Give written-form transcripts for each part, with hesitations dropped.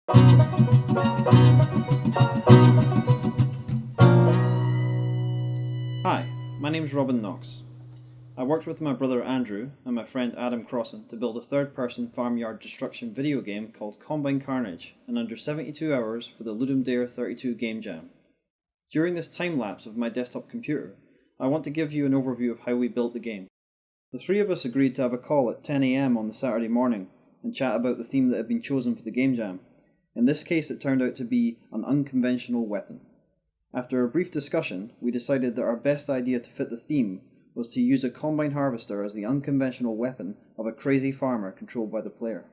Hi, my name is Robin Knox. I worked with my brother Andrew and my friend Adam Crossan to build a third-person farmyard destruction video game called Combine Carnage in under 72 hours for the Ludum Dare 32 Game Jam. During this time-lapse of my desktop computer, I want to give you an overview of how we built the game. The three of us agreed to have a call at 10 AM on the Saturday morning and chat about the theme that had been chosen for the game jam. In this case, it turned out to be an unconventional weapon. After a brief discussion, we decided that our best idea to fit the theme was to use a combine harvester as the unconventional weapon of a crazy farmer controlled by the player.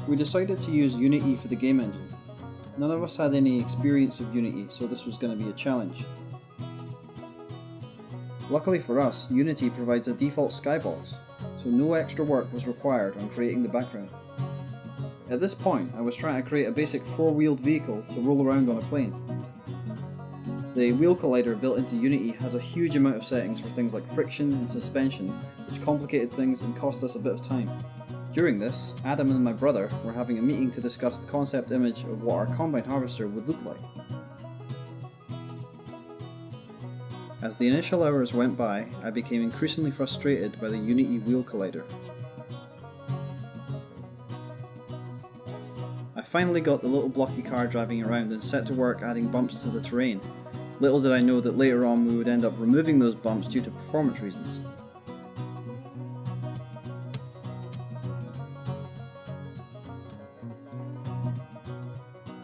We decided to use Unity for the game engine. None of us had any experience of Unity, so this was going to be a challenge. Luckily for us, Unity provides a default skybox, so no extra work was required on creating the background. At this point, I was trying to create a basic four-wheeled vehicle to roll around on a plane. The wheel collider built into Unity has a huge amount of settings for things like friction and suspension, which complicated things and cost us a bit of time. During this, Adam and my brother were having a meeting to discuss the concept image of what our combine harvester would look like. As the initial hours went by, I became increasingly frustrated by the Unity wheel collider. I finally got the little blocky car driving around and set to work adding bumps to the terrain. Little did I know that later on we would end up removing those bumps due to performance reasons.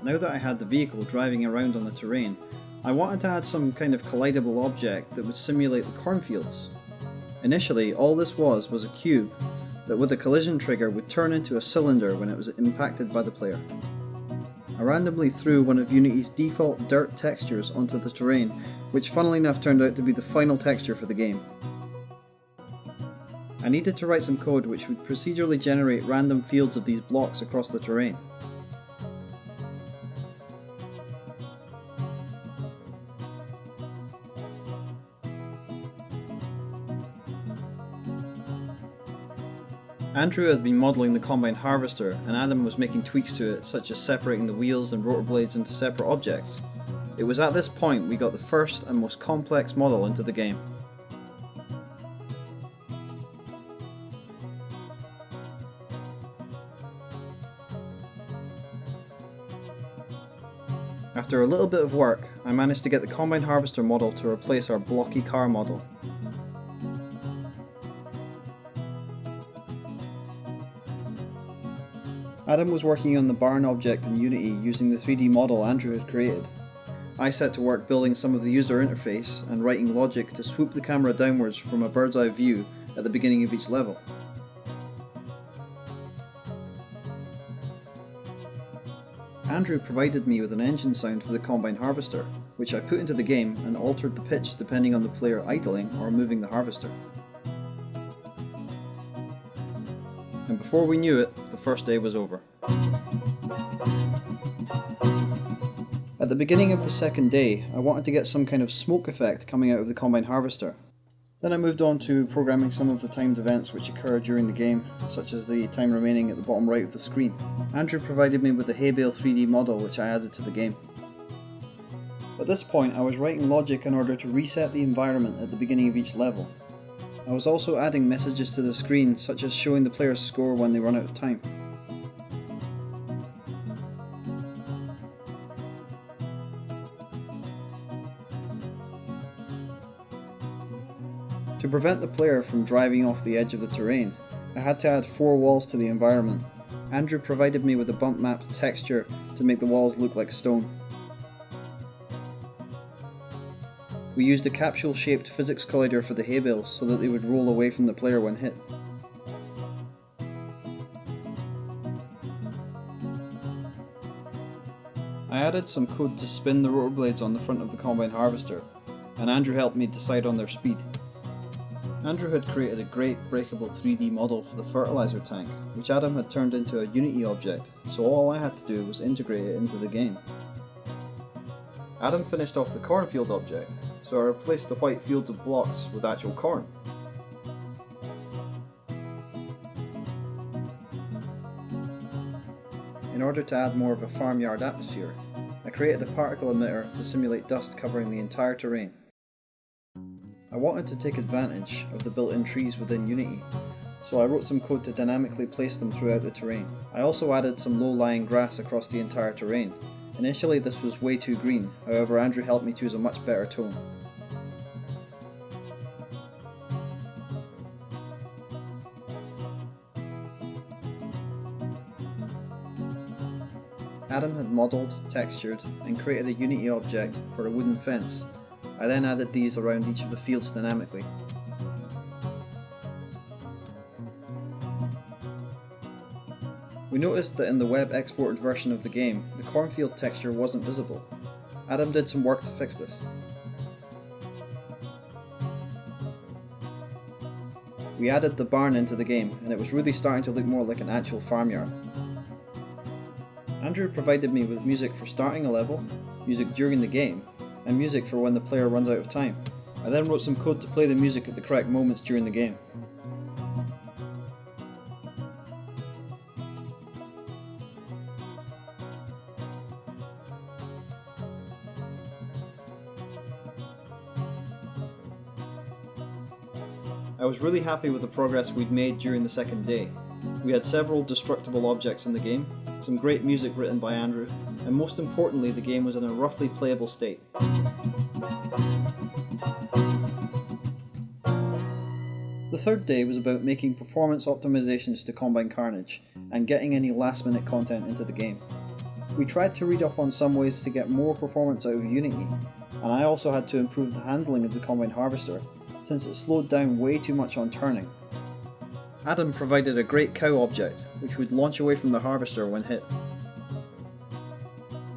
Now that I had the vehicle driving around on the terrain, I wanted to add some kind of collidable object that would simulate the cornfields. Initially, all this was a cube that with a collision trigger would turn into a cylinder when it was impacted by the player. I randomly threw one of Unity's default dirt textures onto the terrain, which funnily enough turned out to be the final texture for the game. I needed to write some code which would procedurally generate random fields of these blocks across the terrain. Andrew had been modelling the combine harvester and Adam was making tweaks to it, such as separating the wheels and rotor blades into separate objects. It was at this point we got the first and most complex model into the game. After a little bit of work, I managed to get the combine harvester model to replace our blocky car model. Adam was working on the barn object in Unity using the 3D model Andrew had created. I set to work building some of the user interface and writing logic to swoop the camera downwards from a bird's eye view at the beginning of each level. Andrew provided me with an engine sound for the combine harvester, which I put into the game and altered the pitch depending on the player idling or moving the harvester. And before we knew it, the first day was over. At the beginning of the second day, I wanted to get some kind of smoke effect coming out of the combine harvester. Then I moved on to programming some of the timed events which occur during the game, such as the time remaining at the bottom right of the screen. Andrew provided me with the hay bale 3D model which I added to the game. At this point, I was writing logic in order to reset the environment at the beginning of each level. I was also adding messages to the screen, such as showing the player's score when they run out of time. To prevent the player from driving off the edge of the terrain, I had to add 4 walls to the environment. Andrew provided me with a bump mapped texture to make the walls look like stone. We used a capsule-shaped physics collider for the hay bales so that they would roll away from the player when hit. I added some code to spin the rotor blades on the front of the combine harvester, and Andrew helped me decide on their speed. Andrew had created a great breakable 3D model for the fertilizer tank, which Adam had turned into a Unity object, so all I had to do was integrate it into the game. Adam finished off the cornfield object, so I replaced the white fields of blocks with actual corn. in order to add more of a farmyard atmosphere, I created a particle emitter to simulate dust covering the entire terrain. I wanted to take advantage of the built-in trees within Unity, so I wrote some code to dynamically place them throughout the terrain. I also added some low-lying grass across the entire terrain. Initially this was way too green, however Andrew helped me choose a much better tone. Adam had modelled, textured, and created a Unity object for a wooden fence. I then added these around each of the fields dynamically. We noticed that in the web exported version of the game, the cornfield texture wasn't visible. Adam did some work to fix this. We added the barn into the game, and it was really starting to look more like an actual farmyard. Andrew provided me with music for starting a level, music during the game, and music for when the player runs out of time. I then wrote some code to play the music at the correct moments during the game. I was really happy with the progress we'd made during the second day. We had several destructible objects in the game, some great music written by Andrew, and most importantly the game was in a roughly playable state. The third day was about making performance optimizations to Combine Carnage and getting any last minute content into the game. We tried to read up on some ways to get more performance out of Unity, and I also had to improve the handling of the Combine Harvester, since it slowed down way too much on turning. Adam provided a great cow object, which would launch away from the harvester when hit.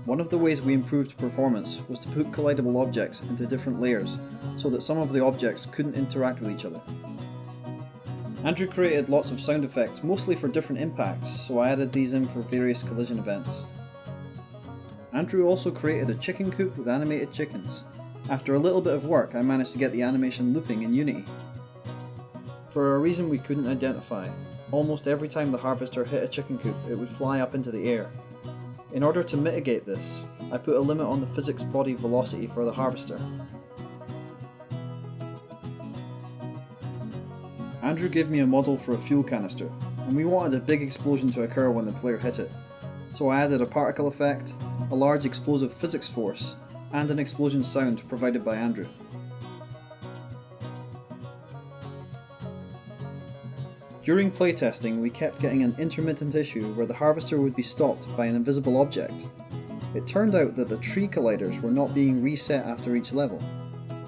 One of the ways we improved performance was to put collidable objects into different layers, so that some of the objects couldn't interact with each other. Andrew created lots of sound effects, mostly for different impacts, so I added these in for various collision events. Andrew also created a chicken coop with animated chickens. After a little bit of work, I managed to get the animation looping in Unity. For a reason we couldn't identify, almost every time the harvester hit a chicken coop, it would fly up into the air. In order to mitigate this, I put a limit on the physics body velocity for the harvester. Andrew gave me a model for a fuel canister, and we wanted a big explosion to occur when the player hit it. So I added a particle effect, a large explosive physics force, and an explosion sound provided by Andrew. During playtesting, we kept getting an intermittent issue where the harvester would be stopped by an invisible object. It turned out that the tree colliders were not being reset after each level.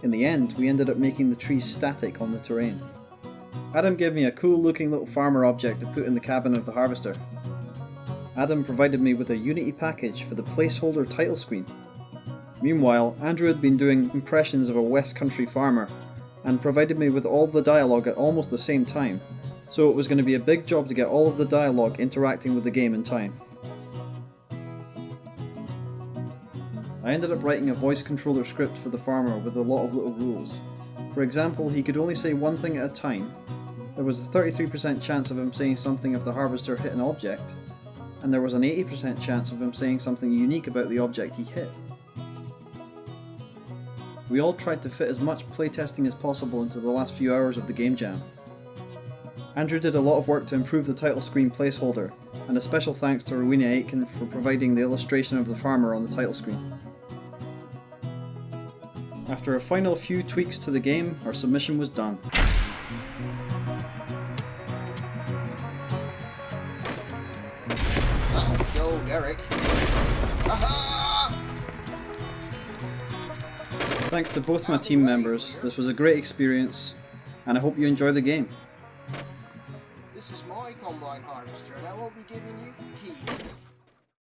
In the end, we ended up making the trees static on the terrain. Adam gave me a cool looking little farmer object to put in the cabin of the harvester. Adam provided me with a Unity package for the placeholder title screen. Meanwhile, Andrew had been doing impressions of a West Country farmer and provided me with all of the dialogue at almost the same time, so it was going to be a big job to get all of the dialogue interacting with the game in time. I ended up writing a voice controller script for the farmer with a lot of little rules. For example, he could only say one thing at a time, there was a 33% chance of him saying something if the harvester hit an object, and there was an 80% chance of him saying something unique about the object he hit. We all tried to fit as much playtesting as possible into the last few hours of the game jam. Andrew did a lot of work to improve the title screen placeholder, and a special thanks to Rowena Aitken for providing the illustration of the farmer on the title screen. After a final few tweaks to the game, our submission was done. So, Derek. Aha! Thanks to both my team members, this was a great experience, and I hope you enjoy the game. This is my combine harvester, and I will be giving you the key.